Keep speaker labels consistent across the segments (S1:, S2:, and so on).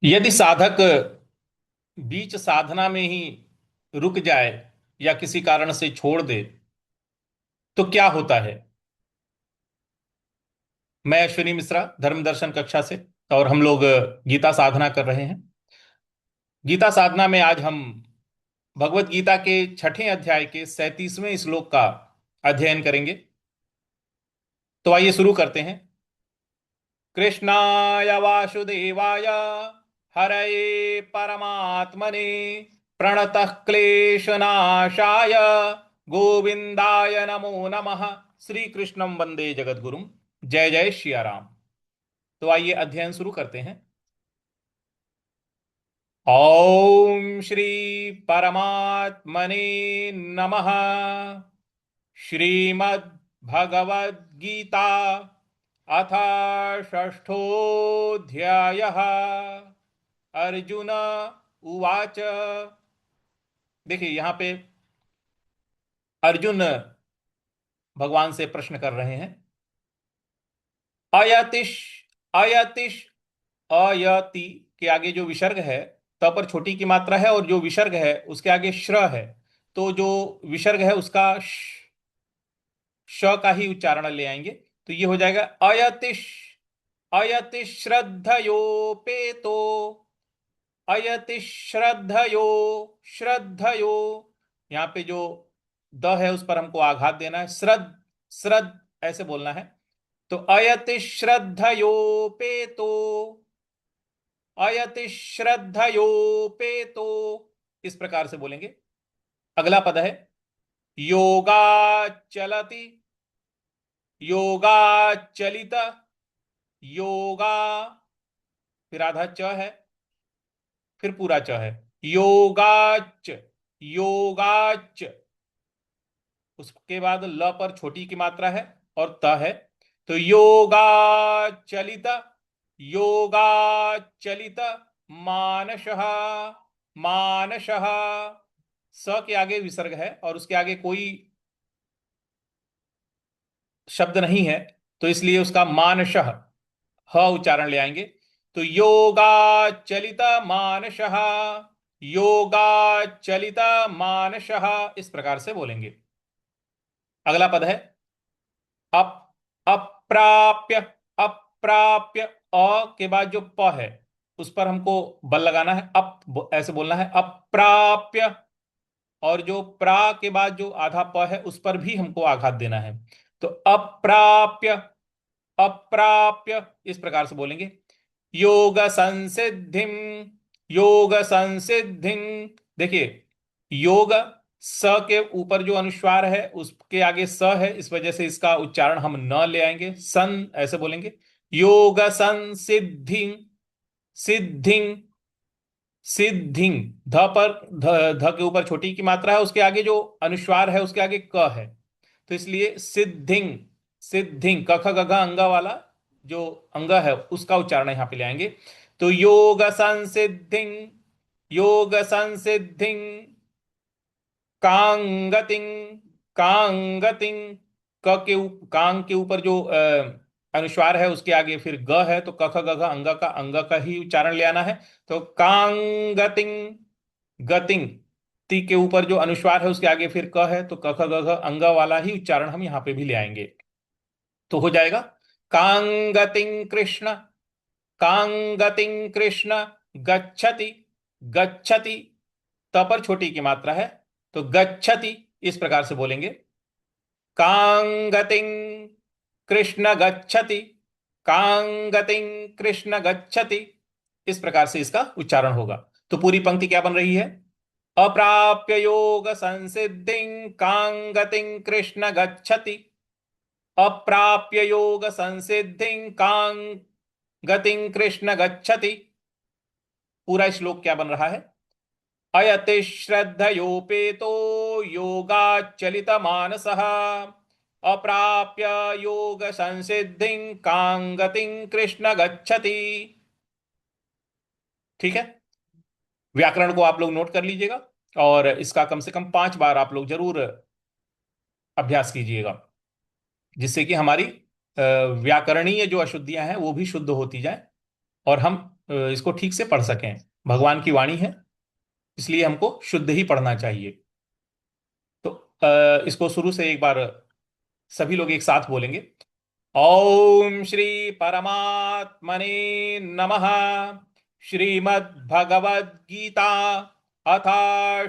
S1: यदि साधक बीच साधना में ही रुक जाए या किसी कारण से छोड़ दे तो क्या होता है। मैं अश्विनी मिश्रा धर्म दर्शन कक्षा से और हम लोग गीता साधना कर रहे हैं। गीता साधना में आज हम भगवत गीता के छठे अध्याय के 37वें श्लोक का अध्ययन करेंगे। तो आइए शुरू करते हैं। कृष्णाय वासुदेवाय हरये परमात्मने प्रणतः क्लेशनाशाय गोविंदाय नमो नमः। श्री कृष्णं वंदे जगद्गुरुं। जय जय श्री राम। तो आइए अध्ययन शुरू करते हैं। ओम श्री परमात्मने नमः। श्रीमद् भगवद गीता अथ षष्ठोऽध्यायः। अर्जुन उवाच। देखिए यहां पे अर्जुन भगवान से प्रश्न कर रहे हैं। अयतिश अयतिश अयति के आगे जो विसर्ग है त पर छोटी की मात्रा है और जो विसर्ग है उसके आगे श्र है। तो जो विसर्ग है उसका श का ही उच्चारण ले आएंगे। तो ये हो जाएगा अयतिश अयति श्रद्धयोपेतो अयति श्रद्धयो। यहाँ पे जो द है उस पर हमको आघात देना है। श्रद्ध श्रद्ध ऐसे बोलना है। तो अयति श्रद्धयोपेतो अयति श्रद्धयोपेतो इस प्रकार से बोलेंगे। अगला पद है योगा चलति योगाचलित योगा फिर आधा च है फिर पूरा च है योगाच योगाच। उसके बाद ल पर छोटी की मात्रा है और त है। तो योगाचलित योगाचलित मानसः मानसः। स के आगे विसर्ग है और उसके आगे कोई शब्द नहीं है तो इसलिए उसका मानसः ह उच्चारण ले आएंगे। तो योगाचलित मानसः योगाचलित मानसः इस प्रकार से बोलेंगे। अगला पद है अप अप्राप्य अप्राप्य। अ के बाद जो प है उस पर हमको बल लगाना है। अप ऐसे बोलना है अप्राप्य। और जो प्रा के बाद जो आधा प है उस पर भी हमको आघात देना है। तो अप्राप्य अप्राप्य इस प्रकार से बोलेंगे। योग संसिद्धिम योग संसिद्धिम। देखिए योग स के ऊपर जो अनुस्वार है उसके आगे स है, इस वजह से इसका उच्चारण हम न ले आएंगे। सन ऐसे बोलेंगे योग संसिद्धि सिद्धि सिद्धि। ध पर ध के ऊपर छोटी की मात्रा है, उसके आगे जो अनुस्वार है उसके आगे क है तो इसलिए सिद्धि सिद्धि क ख ग घ अंग वाला जो अंग है उसका उच्चारण यहां पे ले आएंगे। तो योग संसिद्धि कांगतिं कांगतिं। कांग के ऊपर जो अनुस्वार है उसके आगे फिर ग है तो क ख ग घ अंग का ही उच्चारण ले आना है। तो कांगतिं गतिं। ती के ऊपर जो अनुस्वार है उसके आगे फिर क है तो क ख ग घ अंग वाला ही उच्चारण हम यहाँ पे भी ले आएंगे। तो हो जाएगा कांगतिं कृष्ण कांगतिं कृष्ण गच्छति गच्छति। त पर छोटी की मात्रा है तो गच्छति इस प्रकार से बोलेंगे। कांगतिं कृष्ण गच्छति कांगतिं कृष्ण गच्छति इस प्रकार से इसका उच्चारण होगा। तो पूरी पंक्ति क्या बन रही है। अप्राप्य योग संसिद्धिं कांगतिं कृष्ण गच्छति अप्राप्य योग संसिद्धिं कांगतिं कृष्ण गच्छति। पूरा श्लोक क्या बन रहा है। अयति श्रद्धयोपेतो योगाचलितमानसः अप्राप्य योग संसिद्धिं कांगतिं कृष्ण गच्छति। ठीक है। व्याकरण को आप लोग नोट कर लीजिएगा और इसका कम से कम 5 बार आप लोग जरूर अभ्यास कीजिएगा, जिससे कि हमारी व्याकरणीय जो अशुद्धियां हैं वो भी शुद्ध होती जाए और हम इसको ठीक से पढ़ सकें। भगवान की वाणी है, इसलिए हमको शुद्ध ही पढ़ना चाहिए। तो इसको शुरू से एक बार सभी लोग एक साथ बोलेंगे। ओम श्री परमात्मने नमः। श्रीमद् भगवद गीता अथ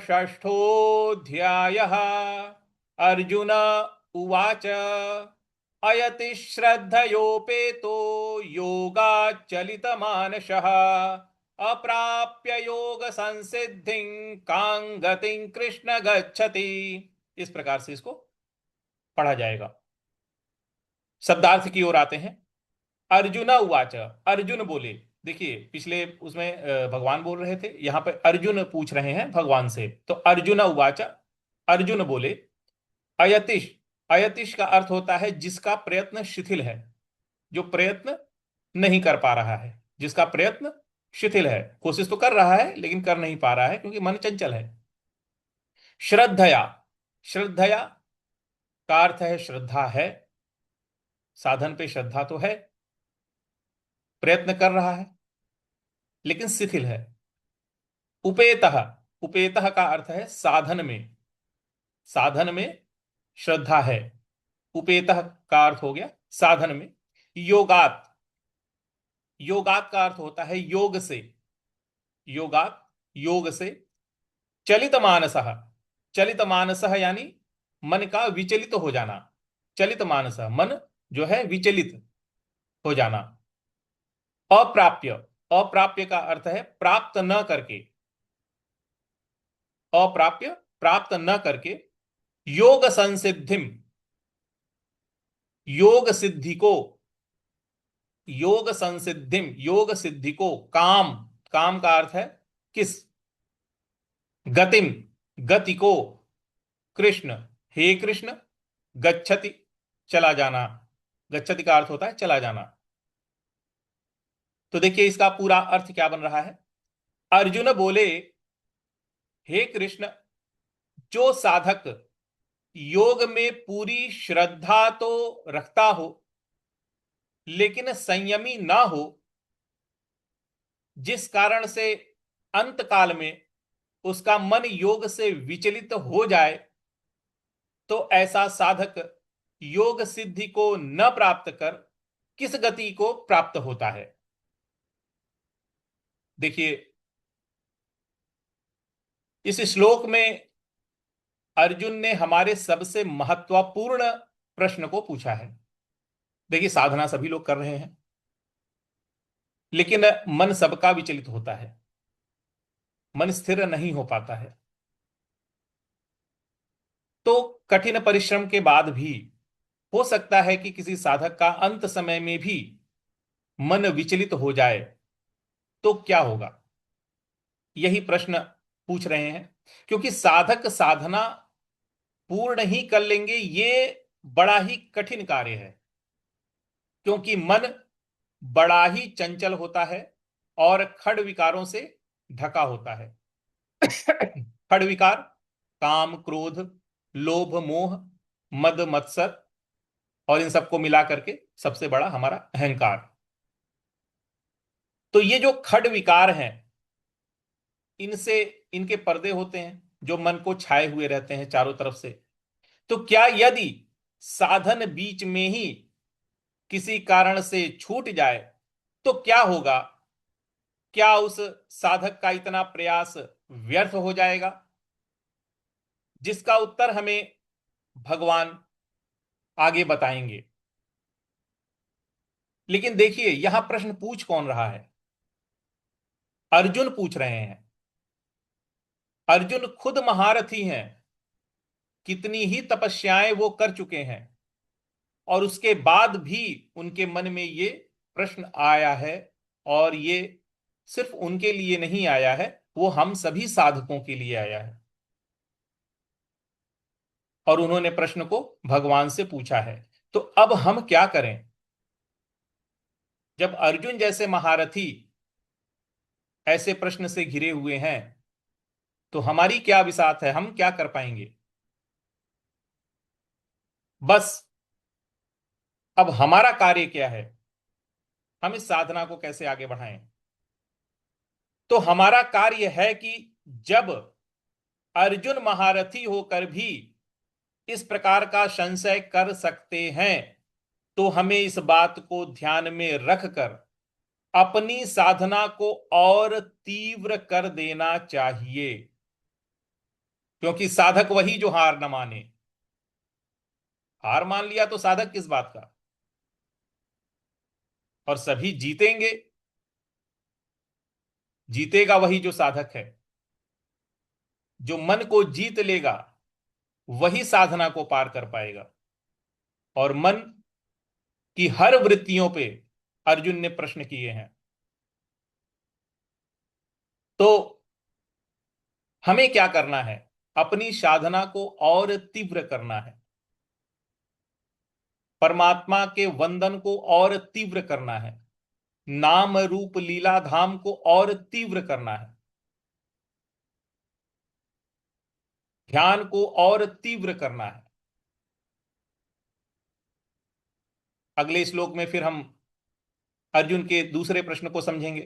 S1: षष्ठोऽध्यायः। अर्जुन उवाच अयति श्रद्धयोपेतो योगाच्चलितमानसः अप्राप्य योग संसिद्धिं कां गतिं कृष्ण गच्छति। इस प्रकार से इसको पढ़ा जाएगा। शब्दार्थ की ओर आते हैं। अर्जुन उवाच, अर्जुन बोले। देखिए पिछले उसमें भगवान बोल रहे थे, यहां पे अर्जुन पूछ रहे हैं भगवान से। तो अर्जुन उवाच, अर्जुन बोले। अयतिश, अयतिश का अर्थ होता है जिसका प्रयत्न शिथिल है, जो प्रयत्न नहीं कर पा रहा है, जिसका प्रयत्न शिथिल है, कोशिश तो कर रहा है लेकिन कर नहीं पा रहा है क्योंकि मन चंचल है। श्रद्धया, श्रद्धया का अर्थ है श्रद्धा है, साधन पे श्रद्धा तो है, प्रयत्न कर रहा है लेकिन शिथिल है। उपेतः, उपेतः का अर्थ है साधन में, साधन में श्रद्धा है। उपेतः का अर्थ हो गया साधन में। योगात, योगात का अर्थ होता है योग से, योगात योग से। चलित मानसः, चलित मानसः यानी मन का विचलित हो जाना। चलित मानसः मन जो है विचलित हो जाना। अप्राप्य, अप्राप्य का अर्थ है प्राप्त न करके, अप्राप्य प्राप्त न करके। योग संसिद्धिम, योग सिद्धि को, योग संसिद्धिम योग सिद्धि को। काम, काम का अर्थ है किस। गतिम, गति को। कृष्ण, हे कृष्ण। गच्छति, चला जाना। गच्छति का अर्थ होता है चला जाना। तो देखिए इसका पूरा अर्थ क्या बन रहा है। अर्जुन बोले, हे कृष्ण, जो साधक योग में पूरी श्रद्धा तो रखता हो लेकिन संयमी ना हो, जिस कारण से अंत काल में उसका मन योग से विचलित हो जाए, तो ऐसा साधक योग सिद्धि को न प्राप्त कर किस गति को प्राप्त होता है। देखिए इस श्लोक में अर्जुन ने हमारे सबसे महत्वपूर्ण प्रश्न को पूछा है। देखिए साधना सभी लोग कर रहे हैं लेकिन मन सबका विचलित होता है, मन स्थिर नहीं हो पाता है। तो कठिन परिश्रम के बाद भी हो सकता है कि किसी साधक का अंत समय में भी मन विचलित हो जाए, तो क्या होगा, यही प्रश्न पूछ रहे हैं। क्योंकि साधक साधना पूर्ण ही कर लेंगे ये बड़ा ही कठिन कार्य है, क्योंकि मन बड़ा ही चंचल होता है और खड़ विकारों से ढका होता है। खड़ विकार काम, क्रोध, लोभ, मोह, मद, मत्सर और इन सबको मिला करके सबसे बड़ा हमारा अहंकार। तो ये जो खड़ विकार हैं, इनसे, इनके पर्दे होते हैं जो मन को छाए हुए रहते हैं चारों तरफ से। तो क्या यदि साधन बीच में ही किसी कारण से छूट जाए तो क्या होगा, क्या उस साधक का इतना प्रयास व्यर्थ हो जाएगा? जिसका उत्तर हमें भगवान आगे बताएंगे। लेकिन देखिए यहां प्रश्न पूछ कौन रहा है, अर्जुन पूछ रहे हैं। अर्जुन खुद महारथी हैं, कितनी ही तपस्याएं वो कर चुके हैं और उसके बाद भी उनके मन में ये प्रश्न आया है। और ये सिर्फ उनके लिए नहीं आया है, वो हम सभी साधकों के लिए आया है। और उन्होंने प्रश्न को भगवान से पूछा है। तो अब हम क्या करें? जब अर्जुन जैसे महारथी ऐसे प्रश्न से घिरे हुए हैं तो हमारी क्या विसात है, हम क्या कर पाएंगे? बस अब हमारा कार्य क्या है, हम इस साधना को कैसे आगे बढ़ाएं। तो हमारा कार्य है कि जब अर्जुन महारथी होकर भी इस प्रकार का संशय कर सकते हैं, तो हमें इस बात को ध्यान में रखकर अपनी साधना को और तीव्र कर देना चाहिए। क्योंकि साधक वही जो हार न माने। हार मान लिया तो साधक किस बात का। और सभी जीतेंगे, जीतेगा वही जो साधक है। जो मन को जीत लेगा वही साधना को पार कर पाएगा। और मन की हर वृत्तियों पे अर्जुन ने प्रश्न किए हैं। तो हमें क्या करना है, अपनी साधना को और तीव्र करना है, परमात्मा के वंदन को और तीव्र करना है, नाम रूप लीला धाम को और तीव्र करना है, ध्यान को और तीव्र करना है। अगले श्लोक में फिर हम अर्जुन के दूसरे प्रश्न को समझेंगे।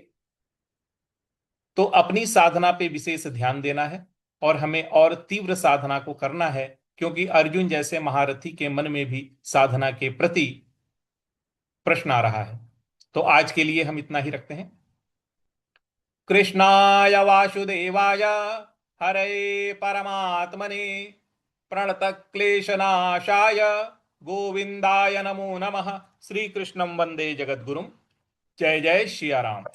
S1: तो अपनी साधना पे विशेष ध्यान देना है और हमें और तीव्र साधना को करना है, क्योंकि अर्जुन जैसे महारथी के मन में भी साधना के प्रति प्रश्न आ रहा है। तो आज के लिए हम इतना ही रखते हैं। कृष्णाय वासुदेवाय हरे परमात्मने प्रणत क्लेशनाशाय गोविंदाय नमो नमः। श्री कृष्णं वंदे जगद्गुरुं। जय जय श्री राम।